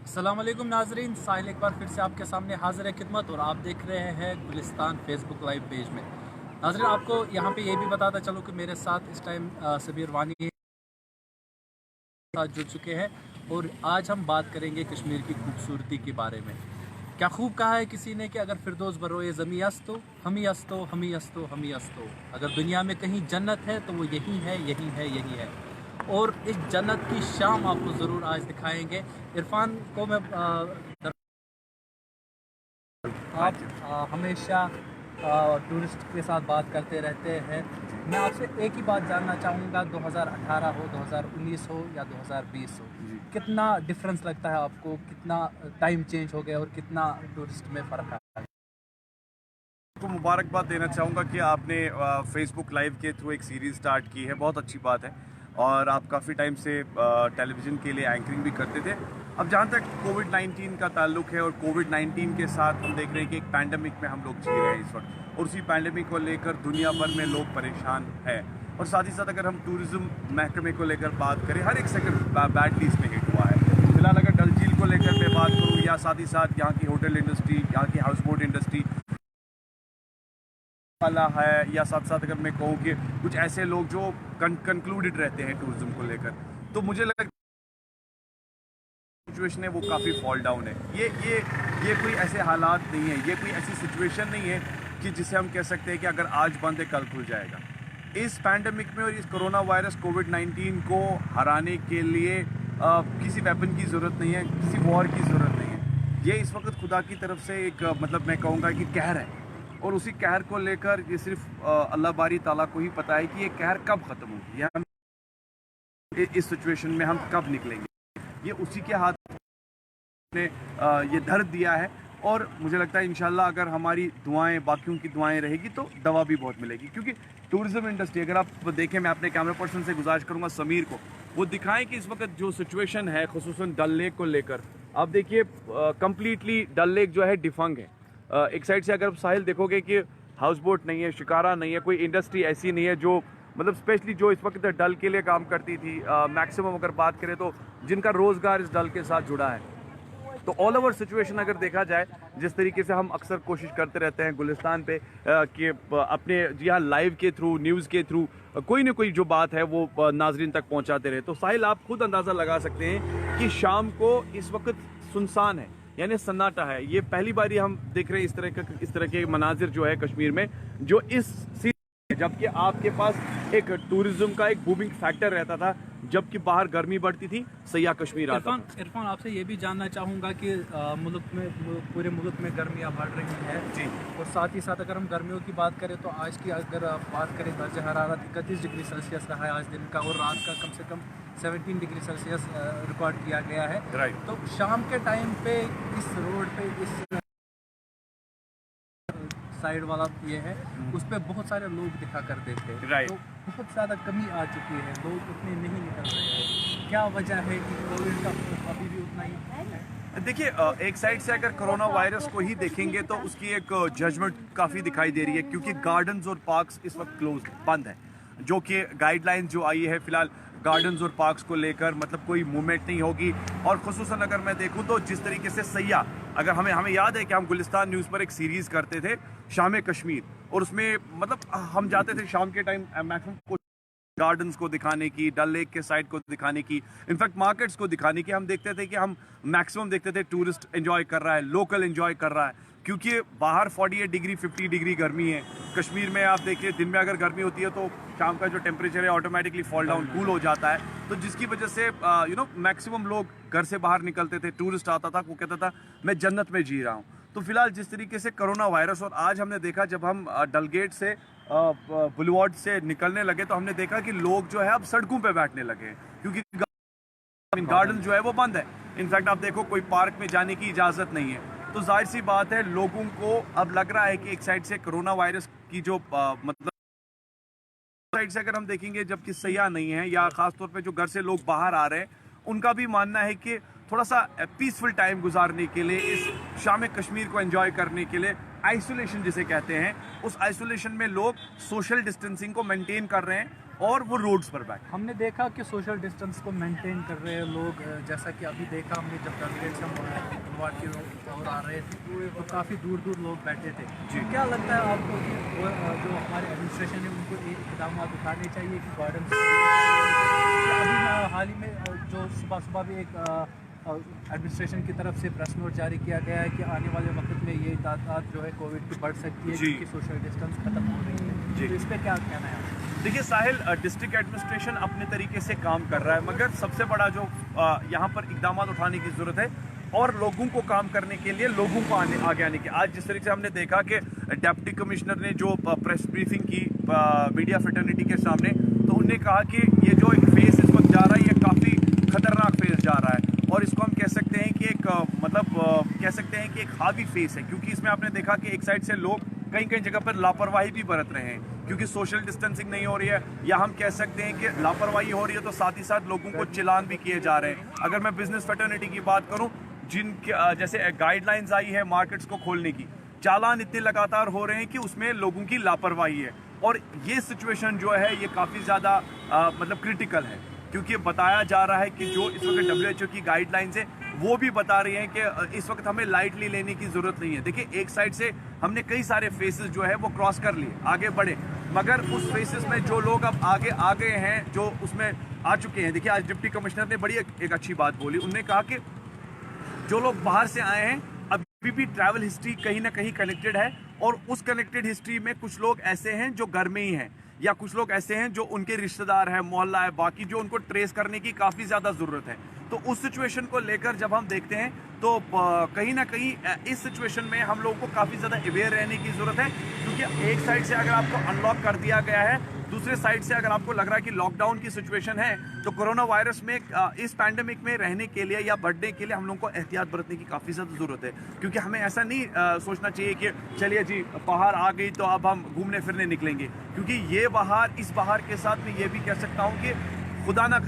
अस्सलाम वालेकुम नाजरीन, साहिल एक बार फिर से आपके सामने हाजिर है खिदमत और आप देख रहे हैं गुलिस्तान फेसबुक लाइव पेज में। नाजरीन, आपको यहाँ पे ये भी बताता चलूँ कि मेरे साथ इस टाइम सबीर वानी के साथ जुड़ चुके हैं और आज हम बात करेंगे कश्मीर की खूबसूरती के बारे में। क्या खूब कहा है किसी ने कि अगर फिरदौस बरोए ज़मी अस्तो हम ही अस्तो हम ही अस्तो हम ही अस्तो, अगर दुनिया में कहीं जन्नत है तो वो यही है यही है यही है। और इस जन्नत की शाम आपको ज़रूर आज दिखाएंगे। इरफान को मैं आप हमेशा टूरिस्ट के साथ बात करते रहते हैं। मैं आपसे एक ही बात जानना चाहूँगा, 2018 हो, 2019 हो या 2020 हो, कितना डिफरेंस लगता है आपको? कितना टाइम चेंज हो गया और कितना टूरिस्ट में फ़र्क आया? को मुबारकबाद देना चाहूँगा कि आपने फेसबुक लाइव के थ्रू एक सीरीज़ स्टार्ट की है, बहुत अच्छी बात है। और आप काफ़ी टाइम से टेलीविज़न के लिए एंकरिंग भी करते थे। अब जहाँ तक कोविड-19 का ताल्लुक है और कोविड-19 के साथ हम देख रहे हैं कि एक पैंडमिक में हम लोग जी रहे हैं इस वक्त, और उसी पैंडमिक को लेकर दुनिया भर में लोग परेशान हैं। और साथ ही साथ अगर हम टूरिज़्म महकमे को लेकर बात करें, हर एक सेक्टर बैडली इसमें हिट हुआ है। फिलहाल अगर डल झील को लेकर मैं बात करूँ या साथ ही साथ यहाँ की होटल इंडस्ट्री, यहाँ की हाउस बोट इंडस्ट्री वाला है, या साथ साथ अगर मैं कहूँ कि कुछ ऐसे लोग जो कंक्लूडेड रहते हैं टूरिज्म को लेकर, तो मुझे लगता है सिचुएशन है वो काफ़ी फॉल डाउन है। ये कोई ऐसे हालात नहीं है, ये कोई ऐसी सिचुएशन नहीं है कि जिसे हम कह सकते हैं कि अगर आज बंद है कल खुल जाएगा। इस पैंडमिक में और इस कोरोना वायरस कोविड-19 को हराने के लिए किसी वेपन की ज़रूरत नहीं है, किसी वॉर की ज़रूरत नहीं है। ये इस वक्त खुदा की तरफ से एक मतलब मैं कहूँगा कि कहर है, और उसी कहर को लेकर ये सिर्फ अल्लाह बारी ताला को ही पता है कि ये कहर कब ख़त्म होगी, या हम इस सिचुएशन में हम कब निकलेंगे। ये उसी के हाथ ने ये दर्द दिया है, और मुझे लगता है इंशाल्लाह अगर हमारी दुआएं, बाकियों की दुआएं रहेगी तो दवा भी बहुत मिलेगी। क्योंकि टूरिज्म इंडस्ट्री अगर आप देखें, मैं अपने कैमरा पर्सन से गुजारिश करूंगा समीर को, वो दिखाएं कि इस वक्त जो सिचुएशन है खुसूसन डल लेक को लेकर, आप देखिए कंप्लीटली डल लेक जो है डिफंग है। एक साइड से अगर आप साहिल देखोगे कि हाउस बोट नहीं है, शिकारा नहीं है, कोई इंडस्ट्री ऐसी नहीं है जो मतलब स्पेशली जो इस वक्त डल के लिए काम करती थी। मैक्सिमम अगर बात करें तो जिनका रोज़गार इस डल के साथ जुड़ा है। तो ऑल ओवर सिचुएशन अगर देखा जाए, जिस तरीके से हम अक्सर कोशिश करते रहते हैं गुलिस्तान पे कि अपने जी हाँ लाइव के थ्रू, न्यूज़ के थ्रू कोई ना कोई जो बात है वो नाजरीन तक पहुंचाते रहे, तो साहिल आप खुद अंदाज़ा लगा सकते हैं कि शाम को इस वक्त सुनसान है, यानी सन्नाटा है। ये पहली बार हम देख रहे हैं इस तरह के मनाजिर जो है कश्मीर में, जो जबकि आपके पास एक टूरिज्म का एक बूमिंग फैक्टर रहता था, जबकि बाहर गर्मी बढ़ती थी, सयाह कश्मीर आता था। इरफान, आपसे ये भी जानना चाहूँगा कि पूरे मुल्क में गर्मियाँ बढ़ रही हैं जी, और साथ ही साथ अगर हम गर्मियों की बात करें तो आज की अगर बात करें, दर्ज हरारत 31 डिग्री सेल्सियस रहा है आज दिन का, और रात का कम से कम 17 डिग्री सेल्सियस रिकॉर्ड किया गया है। राइट। तो शाम के टाइम पे इस रोड पे, इस साइड वाला ये है, उस पर बहुत सारे लोग दिखा करते थे। Right. तो बहुत ज़्यादा कमी आ चुकी है, लोग उतने नहीं निकल रहे हैं। क्या वजह है कि कोविड का अभी भी उतना ही है? देखिए, एक साइड से अगर कोरोना वायरस को ही देखेंगे तो उसकी एक जजमेंट काफ़ी दिखाई दे रही है, क्योंकि गार्डन्स और पार्क्स इस वक्त क्लोज बंद है, जो कि गाइडलाइन जो आई है फिलहाल गार्डन्स और पार्क्स को लेकर, मतलब कोई मूवमेंट नहीं होगी। और खुसूसन अगर मैं देखूं तो जिस तरीके से सयाह, अगर हमें याद है कि हम गुलिस्तान न्यूज़ पर एक सीरीज़ करते थे शाम कश्मीर, और उसमें मतलब हम जाते थे शाम के टाइम मैक्सिमम गार्डन्स को दिखाने की, डल लेक के साइड को दिखाने की, इनफैक्ट मार्केट्स को दिखाने की। हम देखते थे कि हम मैक्सिमम देखते थे टूरिस्ट एंजॉय कर रहा है, लोकल एंजॉय कर रहा है, क्योंकि बाहर 48 डिग्री 50 डिग्री गर्मी है। कश्मीर में आप देखिए दिन में अगर गर्मी होती है तो शाम का जो टेम्परेचर है ऑटोमेटिकली फॉल डाउन, कूल हो जाता है। तो जिसकी वजह से मैक्सिमम लोग घर से बाहर निकलते थे, टूरिस्ट आता था, वो कहता था मैं जन्नत में जी रहा हूँ। तो फिलहाल जिस तरीके से कोरोना वायरस, और आज हमने देखा जब हम डलगेट से बुलवार्ड से निकलने लगे तो हमने देखा कि लोग जो है अब सड़कों पे बैठने लगे हैं, क्योंकि गार्डन जो है वो बंद है। इनफैक्ट आप देखो कोई पार्क में जाने की इजाज़त नहीं है। तो जाहिर सी बात है लोगों को अब लग रहा है कि एक साइड से कोरोना वायरस की जो मतलब साइड से अगर हम देखेंगे, जबकि सयाह नहीं है या ख़ासतौर पे जो घर से लोग बाहर आ रहे हैं, उनका भी मानना है कि थोड़ा सा पीसफुल टाइम गुजारने के लिए, इस शाम कश्मीर को एंजॉय करने के लिए, आइसोलेशन जिसे कहते हैं, उस आइसोलेशन में लोग सोशल डिस्टेंसिंग को मेंटेन कर रहे हैं। और वो रोड्स पर बैठे। हमने देखा कि सोशल डिस्टेंस को मेंटेन कर रहे हैं लोग, जैसा कि अभी देखा हमने जब डलगेट से बुलवाड़ की ओर आ रहे थे तो काफ़ी दूर दूर लोग बैठे थे जी। क्या लगता है आपको कि जो हमारे एडमिनिस्ट्रेशन है उनको ये इकदाम उठाने चाहिए कि गार्डन अभी हाल ही में जो सुबह सुबह भी एक एडमिनिस्ट्रेशन की तरफ से प्रेस नोट जारी किया गया है कि आने वाले वक्त में ये तादाद जो है कोविड की बढ़ सकती है क्योंकि सोशल डिस्टेंस खत्म हो रही है जी। तो इस पर क्या कहना है? देखिए साहिल, डिस्ट्रिक्ट एडमिनिस्ट्रेशन अपने तरीके से काम कर रहा है, मगर सबसे बड़ा जो यहाँ पर इकदाम उठाने की ज़रूरत है और लोगों को काम करने के लिए लोगों को आगे आने की। आज जिस तरीके से हमने देखा कि डिप्टी कमिश्नर ने जो प्रेस ब्रीफिंग की मीडिया फ्रेटर्निटी के सामने, तो उन्होंने कहा कि ये जो एक फेस इस वक्त जा रहा है ये काफ़ी खतरनाक फेस जा रहा है और इसको हम कह सकते हैं कि एक कह सकते हैं कि एक हावी फेस है, क्योंकि इसमें आपने देखा कि एक साइड से लोग कई कई जगह पर लापरवाही भी बरत रहे हैं क्योंकि सोशल डिस्टेंसिंग नहीं हो रही है, या हम कह सकते हैं कि लापरवाही हो रही है तो साथ ही साथ लोगों को चिलान भी किए जा रहे हैं। अगर मैं बिजनेस फ्रेटर्निटी की बात करूं, जिनके जैसे गाइडलाइंस आई है मार्केट्स को खोलने की, चालान इतने लगातार हो रहे हैं कि उसमें लोगों की लापरवाही है और ये सिचुएशन जो है ये काफ़ी ज़्यादा क्रिटिकल है, क्योंकि बताया जा रहा है कि जो इस वक्त WHO की गाइडलाइंस है वो भी बता रही हैं कि इस वक्त हमें लाइटली लेने की ज़रूरत नहीं है। देखिए एक साइड से हमने कई सारे फेसेस जो है वो क्रॉस कर लिए, आगे बढ़े, मगर उस फेसेस में जो लोग अब आगे आ गए हैं, जो उसमें आ चुके हैं, देखिए आज डिप्टी कमिश्नर ने बड़ी एक अच्छी बात बोली। उन्होंने कहा कि जो लोग बाहर से आए हैं अभी भी ट्रैवल हिस्ट्री कहीं ना कहीं कनेक्टेड है और उस कनेक्टेड हिस्ट्री में कुछ लोग ऐसे हैं जो घर में ही हैं या कुछ लोग ऐसे हैं जो उनके रिश्तेदार हैं, मोहल्ला है, बाकी जो उनको ट्रेस करने की काफ़ी ज़्यादा ज़रूरत है। तो उस सिचुएशन को लेकर जब हम देखते हैं तो कहीं ना कहीं इस सिचुएशन में हम लोगों को काफ़ी ज़्यादा अवेयर रहने की ज़रूरत है, क्योंकि एक साइड से अगर आपको अनलॉक कर दिया गया है, दूसरे साइड से अगर आपको लग रहा है कि लॉकडाउन की सिचुएशन है, तो कोरोना वायरस में इस पैंडेमिक में रहने के लिए या बढ़ने के लिए हम लोगों को एहतियात बरतने की काफ़ी ज़्यादा ज़रूरत है। क्योंकि हमें ऐसा नहीं सोचना चाहिए कि चलिए जी बाहर आ गई तो अब हम घूमने फिरने निकलेंगे, क्योंकि ये बाहर, इस बाहर के साथ मैं ये भी कह सकता हूँ कि खुदा ना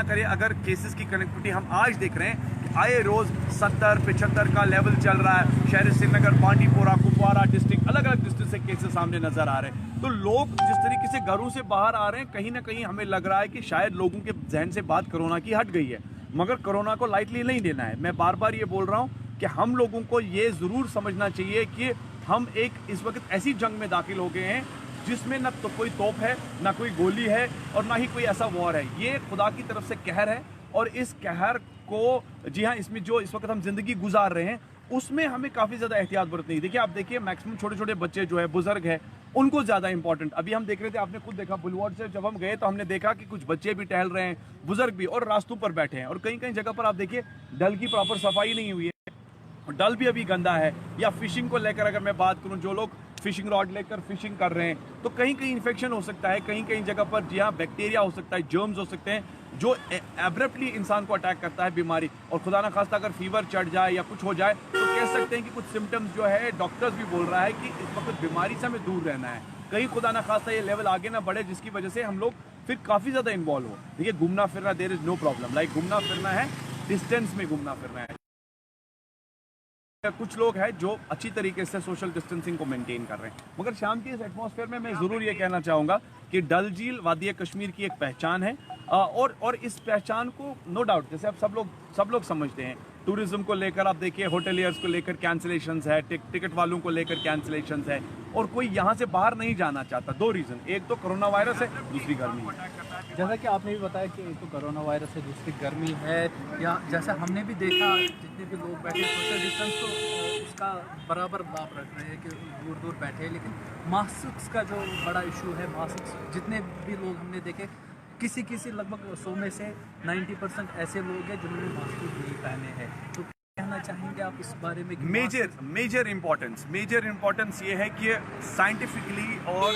करे अगर केसेस की कनेक्टिविटी हम आज देख रहे हैं कि आए रोज़ 70-75 का लेवल चल रहा है, शहर श्रीनगर, बांडीपोरा, कुपवारा डिस्ट्रिक्ट, अलग अलग डिस्ट्रिक्ट से केसेस सामने नजर आ रहे हैं। तो लोग जिस तरीके से घरों से बाहर आ रहे हैं, कहीं ना कहीं हमें लग रहा है कि शायद लोगों के जहन से बात कोरोना की हट गई है, मगर कोरोना को लाइटली नहीं लेना है। मैं बार बार ये बोल रहा हूँ कि हम लोगों को ये ज़रूर समझना चाहिए कि हम एक इस वक्त ऐसी जंग में दाखिल हो गए हैं जिसमें ना तो कोई तोप है, ना कोई गोली है और ना ही कोई ऐसा वॉर है। ये खुदा की तरफ से कहर है और इस कहर को, जी हाँ, इसमें जो इस वक्त हम जिंदगी गुजार रहे हैं उसमें हमें काफ़ी ज़्यादा एहतियात बरतनी है। देखिए आप देखिए मैक्सिमम छोटे छोटे बच्चे जो है, बुजुर्ग है, उनको ज़्यादा इंपॉर्टेंट। अभी हम देख रहे थे, आपने खुद देखा बुलवार्ड से जब हम गए तो हमने देखा कि कुछ बच्चे भी टहल रहे हैं, बुजुर्ग भी, और रास्तों पर बैठे हैं। और कई कई जगह पर आप देखिए डल की प्रॉपर सफाई नहीं हुई है, डल भी अभी गंदा है। या फिशिंग को लेकर अगर मैं बात करूं, जो लोग फिशिंग रॉड लेकर फिशिंग कर रहे हैं तो कहीं कहीं इन्फेक्शन हो सकता है, कहीं कहीं जगह पर जी हाँ बैक्टीरिया हो सकता है, जर्म्स हो सकते हैं जो एब्रप्टली इंसान को अटैक करता है, बीमारी। और खुदा ना खास्ता अगर फीवर चढ़ जाए या कुछ हो जाए तो कह सकते हैं कि कुछ सिम्टम्स जो है, डॉक्टर्स भी बोल रहा है कि इस वक्त बीमारी से हमें दूर रहना है, कहीं खुदा ना खास्ता ये लेवल आगे ना बढ़े जिसकी वजह से हम लोग फिर काफ़ी ज़्यादा इन्वॉल्व हो। देखिए घूमना फिरना there is no problem, like घूमना फिरना है, डिस्टेंस में घूमना फिरना है। कुछ लोग हैं जो अच्छी तरीके से सोशल डिस्टेंसिंग को मेंटेन कर रहे हैं, मगर शाम के इस एटमॉस्फेयर में मैं ज़रूर ये कहना चाहूँगा कि डल झील वादी कश्मीर की एक पहचान है और इस पहचान को नो डाउट, जैसे आप सब लोग समझते हैं, टूरिज्म को लेकर आप देखिए, होटलियर्स को लेकर कैंसिलेशंस है, टिकट वालों को लेकर कैंसिलेशंस है, और कोई यहाँ से बाहर नहीं जाना चाहता। दो रीज़न, एक तो कोरोना वायरस है, दूसरी गर्मी है। जैसा कि आपने भी बताया कि एक तो कोरोना वायरस है, दूसरी गर्मी है, या जैसा हमने भी देखा जितने भी लोग बैठे सोशल डिस्टेंस तो उसका बराबर लाभ रख रहे हैं कि दूर दूर बैठे हैं, लेकिन मास्क का जो बड़ा इशू है, मास्क जितने भी लोग हमने देखे, किसी लगभग 100 में से 90% ऐसे लोग हैं जिन्होंने मास्क नहीं पहने हैं। तो कहना चाहेंगे आप इस बारे में? मेजर इंपॉर्टेंस ये है कि साइंटिफिकली और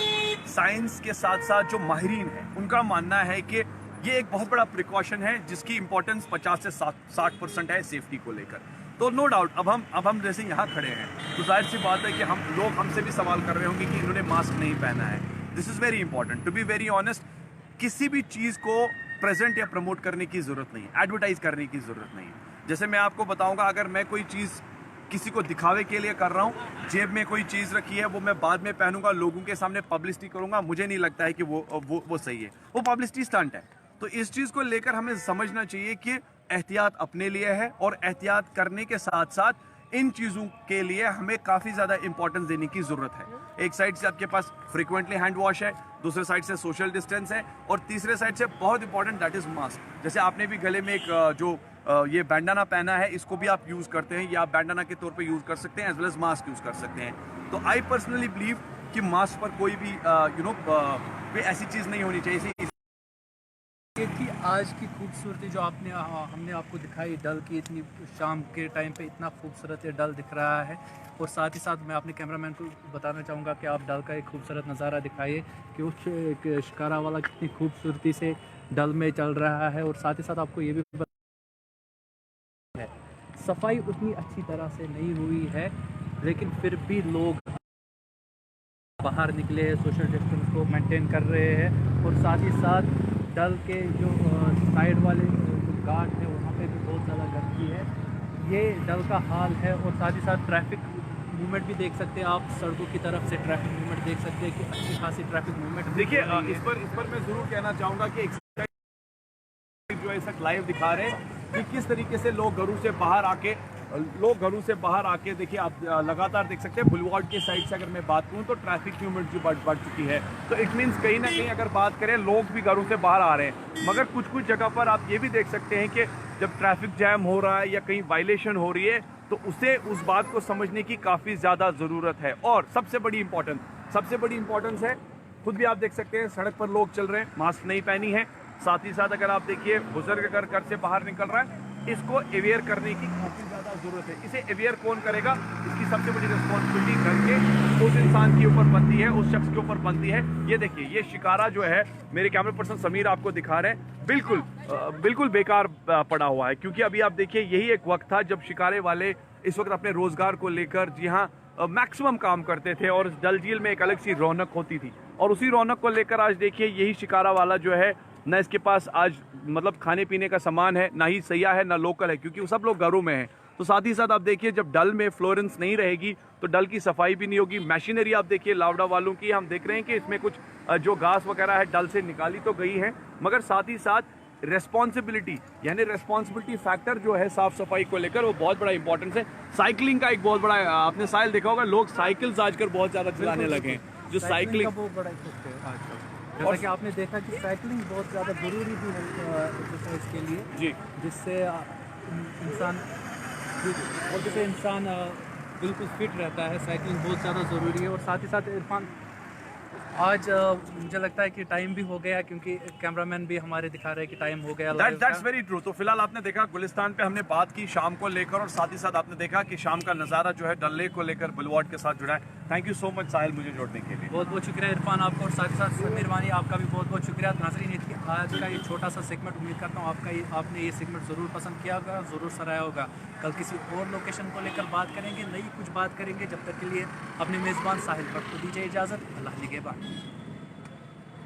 साइंस के साथ साथ जो माहिरीन हैं उनका मानना है कि ये एक बहुत बड़ा प्रिकॉशन है जिसकी इंपॉर्टेंस 50 से 60% है सेफ्टी को लेकर। तो नो डाउट अब हम जैसे यहाँ खड़े हैं तो जाहिर सी बात है कि हम लोग हमसे भी सवाल कर रहे होंगे कि इन्होंने मास्क नहीं पहना है। This is very important, to be very honest. किसी भी चीज़ को प्रेजेंट या प्रमोट करने की ज़रूरत नहीं है, एडवर्टाइज करने की ज़रूरत नहीं है। जैसे मैं आपको बताऊंगा, अगर मैं कोई चीज़ किसी को दिखावे के लिए कर रहा हूँ। जेब में कोई चीज़ रखी है वो मैं बाद में पहनूंगा, लोगों के सामने पब्लिसिटी करूंगा, मुझे नहीं लगता है कि वो सही है, वो पब्लिसिटी स्टंट है। तो इस चीज़ को लेकर हमें समझना चाहिए कि एहतियात अपने लिए है और एहतियात करने के साथ साथ इन चीज़ों के लिए हमें काफ़ी ज़्यादा इंपॉर्टेंस देने की ज़रूरत है। एक साइड से आपके पास फ्रीक्वेंटली हैंड वॉश है, दूसरे साइड से सोशल डिस्टेंस है, और तीसरे साइड से बहुत इंपॉर्टेंट दैट इज़ मास्क। जैसे आपने भी गले में एक ये बैंडाना पहना है, इसको भी आप यूज़ करते हैं, या आप बैंडाना के तौर पे यूज़ कर सकते हैं, as well as mask use कर सकते हैं। तो आई पर्सनली बिलीव कि मास्क पर कोई भी कोई ऐसी चीज़ नहीं होनी चाहिए। ये थी आज की खूबसूरती जो हमने आपको दिखाई, डल की। इतनी शाम के टाइम पे इतना खूबसूरत ये डल दिख रहा है, और साथ ही साथ मैं अपने कैमरामैन को बताना चाहूँगा कि आप डल का एक खूबसूरत नज़ारा दिखाइए कि उस शिकारा वाला कितनी खूबसूरती से डल में चल रहा है। और साथ ही साथ आपको ये भी है, सफाई उतनी अच्छी तरह से नहीं हुई है, लेकिन फिर भी लोग बाहर निकले, सोशल डिस्टेंस को मेंटेन कर रहे हैं। और साथ ही साथ डल के जो साइड वाले जो घाट है वहाँ पे भी बहुत ज़्यादा गंदगी है। ये डल का हाल है। और साथ ही साथ ट्रैफिक मूवमेंट भी देख सकते हैं आप, सड़कों की तरफ से ट्रैफिक मूवमेंट देख सकते हैं कि अच्छी खासी ट्रैफिक मूवमेंट। देखिए इस पर मैं ज़रूर कहना चाहूँगा कि जो है सब लाइव दिखा रहे हैं कि किस तरीके से लोग घरों से बाहर आके देखिए आप लगातार देख सकते हैं बुलवार्ड के साइड से अगर मैं बात करूं तो ट्रैफिक मूवमेंट जो बढ़ चुकी है। तो इट मीन्स कहीं ना कहीं अगर बात करें लोग भी घरों से बाहर आ रहे हैं, मगर कुछ जगह पर आप ये भी देख सकते हैं कि जब ट्रैफिक जैम हो रहा है या कहीं वायलेशन हो रही है तो उस बात को समझने की काफ़ी ज़्यादा ज़रूरत है। और सबसे बड़ी इंपॉर्टेंस है, खुद भी आप देख सकते हैं सड़क पर लोग चल रहे हैं, मास्क नहीं पहनी है। साथ ही साथ अगर आप देखिए बुजुर्ग अगर घर से बाहर निकल रहा है, इसको अवेयर करने की काफ़ी ज़्यादा ज़रूरत है। इसे अवेयर कौन करेगा, इसकी सबसे बड़ी रिस्पॉन्सिबिलिटी घर के उस इंसान के ऊपर बनती है, उस शख्स के ऊपर बनती है। ये देखिए ये शिकारा जो है, मेरे कैमरा पर्सन समीर आपको दिखा रहे हैं, बिल्कुल बेकार पड़ा हुआ है। क्योंकि अभी आप देखिए यही एक वक्त था जब शिकारे वाले इस वक्त अपने रोज़गार को लेकर जी हाँ मैक्सिमम काम करते थे, और डल झील में एक अलग सी रौनक होती थी। और उसी रौनक को लेकर आज देखिए यही शिकारा वाला जो है, ना इसके पास आज मतलब खाने पीने का सामान है, ना ही सैयाह है, ना लोकल है, क्योंकि वो सब लोग घरों में हैं। तो साथ ही साथ आप देखिए जब डल में फ्लोरेंस नहीं रहेगी तो डल की सफाई भी नहीं होगी। मशीनरी आप देखिए लावड़ा वालों की, हम देख रहे हैं कि इसमें कुछ जो घास वगैरह है डल से निकाली तो गई है, मगर साथ ही साथ रेस्पॉन्सिबिलिटी फैक्टर जो है साफ सफाई को लेकर वो बहुत बड़ा इंपॉर्टेंस है। साइकिलिंग का एक बहुत बड़ा आपने साइल देखा होगा, लोग साइकिल्स आजकल बहुत ज़्यादा चलाने लगे हैं, जो साइकिलिंग बहुत बड़ा इफेक्ट है आजकल। जैसा कि आपने देखा कि साइकिलिंग बहुत ज़्यादा ज़रूरी भी है एक्सरसाइज के लिए जी, जिससे इंसान बिल्कुल फिट रहता है। साइकिलिंग बहुत ज़्यादा ज़रूरी है। और साथ ही साथ इरफान, आज मुझे लगता है कि टाइम भी हो गया, क्योंकि कैमरामैन भी हमारे दिखा रहे हैं कि टाइम हो गया। That's very true. तो फिलहाल आपने देखा गुलिस्तान पे हमने बात की शाम को लेकर, और साथ ही साथ आपने देखा कि शाम का नज़ारा जो है डल लेक को लेकर बुलवार्ड के साथ जुड़ा है। थैंक यू सो मच साहिल मुझे जोड़ने के लिए। बहुत बहुत शुक्रिया इरफान आपको, और साथ ही साथ समीर वानी आपका भी बहुत बहुत शुक्रिया। नाज़रीन, आज का ये छोटा सा सेगमेंट, उम्मीद करता हूँ आपने ये सेगमेंट ज़रूर पसंद किया होगा, ज़रूर सराहा होगा। कल किसी और लोकेशन को लेकर बात करेंगे, नई कुछ बात करेंगे। जब तक के लिए अपने मेज़बान साहिल भट्ट को दीजिए इजाज़त। अल्लाह निगहबान।